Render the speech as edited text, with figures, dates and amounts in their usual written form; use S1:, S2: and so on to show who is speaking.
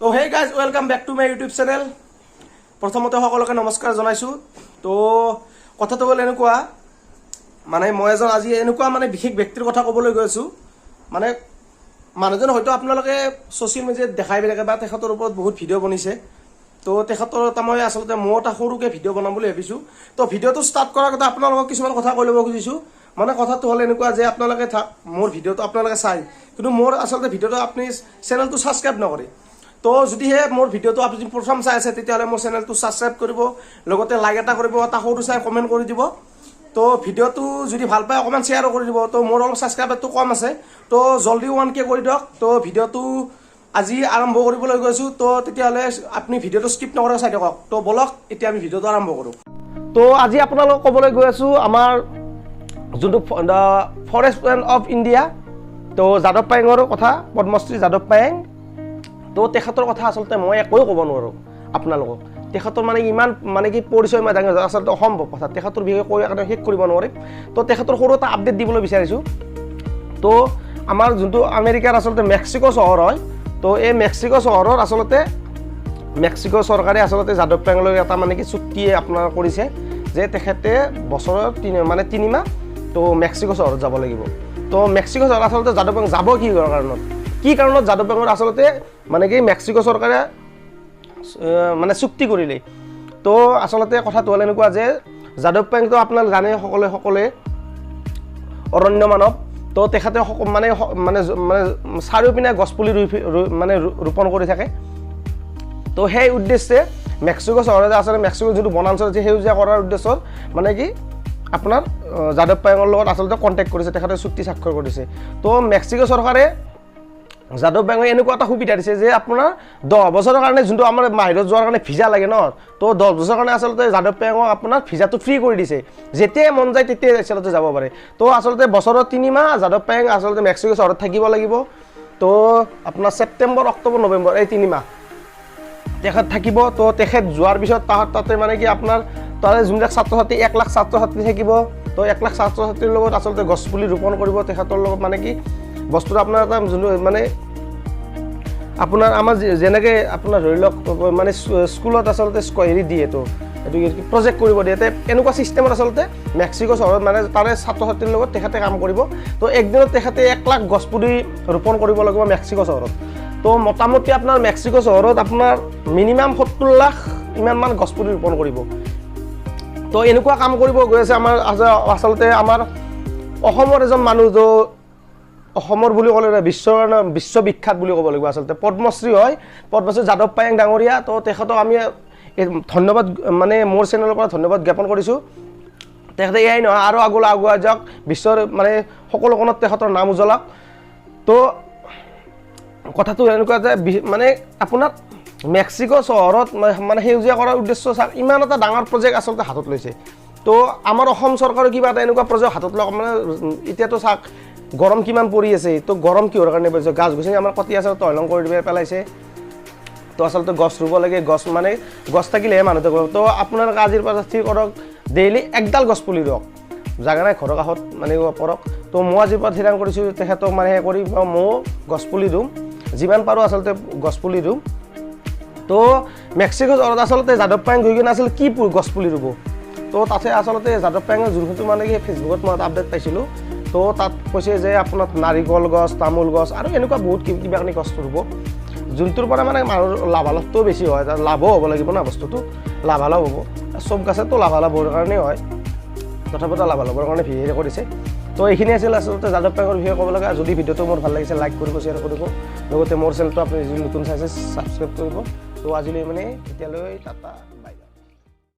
S1: তো hey guys welcome back to my YouTube channel. প্ৰথমতে সকলোকে নমস্কাৰ জনাইছোঁ। তো কথাটো হ'ল এনেকুৱা, মানে মই এজন আজি এনেকুৱা মানে বিশেষ ব্যক্তিৰ কথা ক'বলৈ গৈ আছোঁ। মানে মানুহজন হয়তো আপোনালোকে ছ'চিয়েল মিডিয়াত দেখাই বেলেগে বা তেখেতৰ ওপৰত বহুত ভিডিঅ' বনিছে। তো তেখেতৰ এটা মই আচলতে মই এটা সৰুকৈ ভিডিঅ' বনাম বুলি ভাবিছোঁ। তো ভিডিঅ'টো ষ্টাৰ্ট কৰাৰ আগতে আপোনালোকক কিছুমান কথা কৈ ল'ব খুজিছোঁ। মানে কথাটো হ'ল এনেকুৱা যে আপোনালোকে মোৰ ভিডিঅ'টো আপোনালোকে চাই, কিন্তু মোৰ আচলতে ভিডিঅ'টো আপুনি চেনেলটো ছাবস্ক্ৰাইব নকৰে। তো যদিহে মোৰ ভিডিঅ'টো আপুনি প্ৰথম চাই আছে তেতিয়াহ'লে মোৰ চেনেলটো ছাবস্ক্ৰাইব কৰিব, লগতে লাইক এটা কৰিব, এটা সৰু চাই কমেণ্ট কৰি দিব। তো ভিডিঅ'টো যদি ভাল পায় অকণমান শ্বেয়াৰো কৰি দিব। তো মোৰ অলপ ছাবস্ক্ৰাইবাৰটো কম আছে, তো জলদি 1K কৰি দিয়ক। তো ভিডিঅ'টো আজি আৰম্ভ কৰিবলৈ গৈছোঁ। তো তেতিয়াহ'লে আপুনি ভিডিঅ'টো স্কিপ নকৰাকৈ চাই থাকক। তো বলক এতিয়া আমি ভিডিঅ'টো আৰম্ভ কৰোঁ। তো আজি আপোনালোকক ক'বলৈ গৈ আছোঁ আমাৰ যোনটো ফৰেষ্ট মেন অফ ইণ্ডিয়া, তো যাদৱ পায়েঙৰ কথা, পদ্মশ্ৰী যাদৱ পায়েং। তো তেখেতৰ কথা আচলতে মই একোৱে ক'ব নোৱাৰোঁ আপোনালোকক। তেখেতৰ মানে ইমান মানে কি পৰিচয় মই ডাঙৰ আচলতে অসম্ভৱ কথা, তেখেতৰ বিষয়ে কৈ কাৰণে শেষ কৰিব নোৱাৰিম। তো তেখেতৰ সৰু এটা আপডেট দিবলৈ বিচাৰিছোঁ। তো আমাৰ যোনটো আমেৰিকাৰ আচলতে মেক্সিকো চহৰ হয়, তো এই মেক্সিকো চহৰৰ আচলতে মেক্সিকো চৰকাৰে আচলতে যাদৱ পায়েঙলৈ এটা মানে কি চুক্তি আপোনাৰ কৰিছে যে তেখেতে বছৰত 3 মাহ তো মেক্সিকো চহৰত যাব লাগিব। তো মেক্সিকো চহৰত আচলতে যাদৱ পায়েং যাব কি কাৰণত যাদৱ পায়েঙৰ আচলতে মানে কি মেক্সিকো চৰকাৰে মানে চুক্তি কৰিলে। তো আচলতে কথাটো হ'ল এনেকুৱা যে যাদৱ পায়েংটো আপোনালোকে জানে সকলোৱে অৰণ্য মানৱ। তো তেখেতে মানে মানে মানে চাৰিওপিনে গছপুলি মানে ৰোপণ কৰি থাকে। তো সেই উদ্দেশ্যে মেক্সিকো চহৰত আচলতে মেক্সিকো যিটো বনাঞ্চল আছে সেউজীয়া কৰাৰ উদ্দেশ্যত মানে কি আপোনাৰ যাদৱ পায়েঙৰ লগত আচলতে কণ্টেক্ট কৰিছে, তেখেতে চুক্তি স্বাক্ষৰ কৰিছে। তো মেক্সিকো চৰকাৰে যাদৱ পায়েঙক এনেকুৱা এটা সুবিধা দিছে যে আপোনাৰ 10 বছৰৰ কাৰণে যোনটো আমাৰ বাহিৰত যোৱাৰ কাৰণে ভিজা লাগে ন, তো 10 বছৰৰ কাৰণে আচলতে যাদৱ পায়েঙক আপোনাৰ ভিজাটো ফ্ৰী কৰি দিছে। যেতিয়াই মন যায় তেতিয়াই আচলতে যাব পাৰে। তো আচলতে বছৰত 3 মাহ যাদৱ পায়েং আচলতে মেক্সিকো চহৰত থাকিব লাগিব। তো আপোনাৰ ছেপ্টেম্বৰ, অক্টোবৰ, নৱেম্বৰ এই 3 মাহ তেখেত থাকিব। তো তেখেত যোৱাৰ পিছত তাতে মানে কি আপোনাৰ তাৰে যোনবিলাক ছাত্ৰ ছাত্ৰী 1 লাখ ছাত্ৰ ছাত্ৰী থাকিব। তো 1 লাখ ছাত্ৰ ছাত্ৰীৰ লগত আচলতে গছপুলি ৰোপণ কৰিব। তেখেতৰ লগত মানে কি বস্তুটো আপোনাৰ এটা যোনটো মানে আপোনাৰ আমাৰ যেনেকৈ আপোনাৰ ধৰি লওক মানে স্কুলত আচলতে হেৰি দিয়ে, তো এইটো প্ৰজেক্ট কৰিব দিয়ে, এনেকুৱা ছিষ্টেমত আচলতে মেক্সিকো চহৰত মানে তাৰে ছাত্ৰ ছাত্ৰীৰ লগত তেখেতে কাম কৰিব। তো একদিনত তেখেতে 1 লাখ গছপুলি ৰোপণ কৰিব লাগিব মেক্সিকো চহৰত। তো মোটামুটি আপোনাৰ মেক্সিকো চহৰত আপোনাৰ মিনিমাম 70 লাখ ইমানমান গছপুলি ৰোপণ কৰিব। তো এনেকুৱা কাম কৰিব গৈ আছে আমাৰ আচলতে আমাৰ অসমৰ এজন মানুহ, তো অসমৰ বুলি ক'লে বিশ্ববিখ্যাত বুলি ক'ব লাগিব আচলতে পদ্মশ্ৰী হয়, পদ্মশ্ৰী যাদৱ পায়েং ডাঙৰীয়া। তো তেখেতক আমি ধন্যবাদ মানে মোৰ চেনেলৰ পৰা ধন্যবাদ জ্ঞাপন কৰিছোঁ। তেখেতে এয়াই নহয় আৰু আগুৱাই যাওক, বিশ্বৰ মানে সকলো কোণত তেখেতৰ নাম উজ্বলাওক। তো কথাটো এনেকুৱা যে মানে আপোনাৰ মেক্সিকো চহৰত মানে সেউজীয়া কৰাৰ উদ্দেশ্য চাওক, ইমান এটা ডাঙৰ প্ৰজেক্ট আচলতে হাতত লৈছে। তো আমাৰ অসম চৰকাৰে কিবা এটা এনেকুৱা প্ৰজেক্ট হাতত লওক, মানে এতিয়াতো চাওক গৰম কিমান পৰি আছে। তো গৰম কিহৰ কাৰণে পৰিছে? গাছ গছনি আমাৰ কাটি আছে, তহিলং কৰি পেলাইছে। তো আচলতে গছ ৰুব লাগে, গছ থাকিলেহে মানুহ থাকিব। তো আপোনালোকে আজিৰ পৰা ঠিক কৰক, ডেইলি 1ডাল গছ পুলি ৰুৱক, জাগা নাই ঘৰৰ কাষত মানে কৰক। তো মই আজিৰ পৰা থিৰাং কৰিছোঁ তেখেতক মানে কৰি ময়ো গছপুলি ৰুম, যিমান পাৰোঁ আচলতে গছপুলি ৰুম। তো মেক্সিকো চহৰত আচলতে যাদৱ পায়েং গৈ কিনে আচলতে কি গছপুলি ৰুব? তো তাতে আচলতে যাদৱ পায়েঙৰ যোনটো মানে কি ফেচবুকত মই এটা আপডেট পাইছিলোঁ। তো তাত কৈছে যে আপোনাৰ নাৰিকল গছ, তামোল গছ আৰু এনেকুৱা বহুত কিবা কিবি গছ ৰুব, যোনটোৰ পৰা মানে মানুহৰ লাভালাভটোও বেছি হয়। লাভো হ'ব লাগিব না, বস্তুটো লাভালাভ হ'ব। চব গাছেতো লাভালাভ হোৱাৰ কাৰণেই হয়, তথাপিতো লাভালাভৰ কাৰণে ভিডিঅ' কৰিছে। তো এইখিনি আছিল আচলতে যাদৱ পায়েঙৰ বিষয়ে ক'ব লগা। যদি ভিডিঅ'টো মোৰ ভাল লাগিছে লাইক কৰিব, শ্বেয়াৰ কৰিব, লগতে মোৰ চেনেলটো আপুনি যদি নতুন চাইছে ছাবস্ক্ৰাইব কৰিব। তো আজিলৈ মানে এতিয়ালৈ টাটা।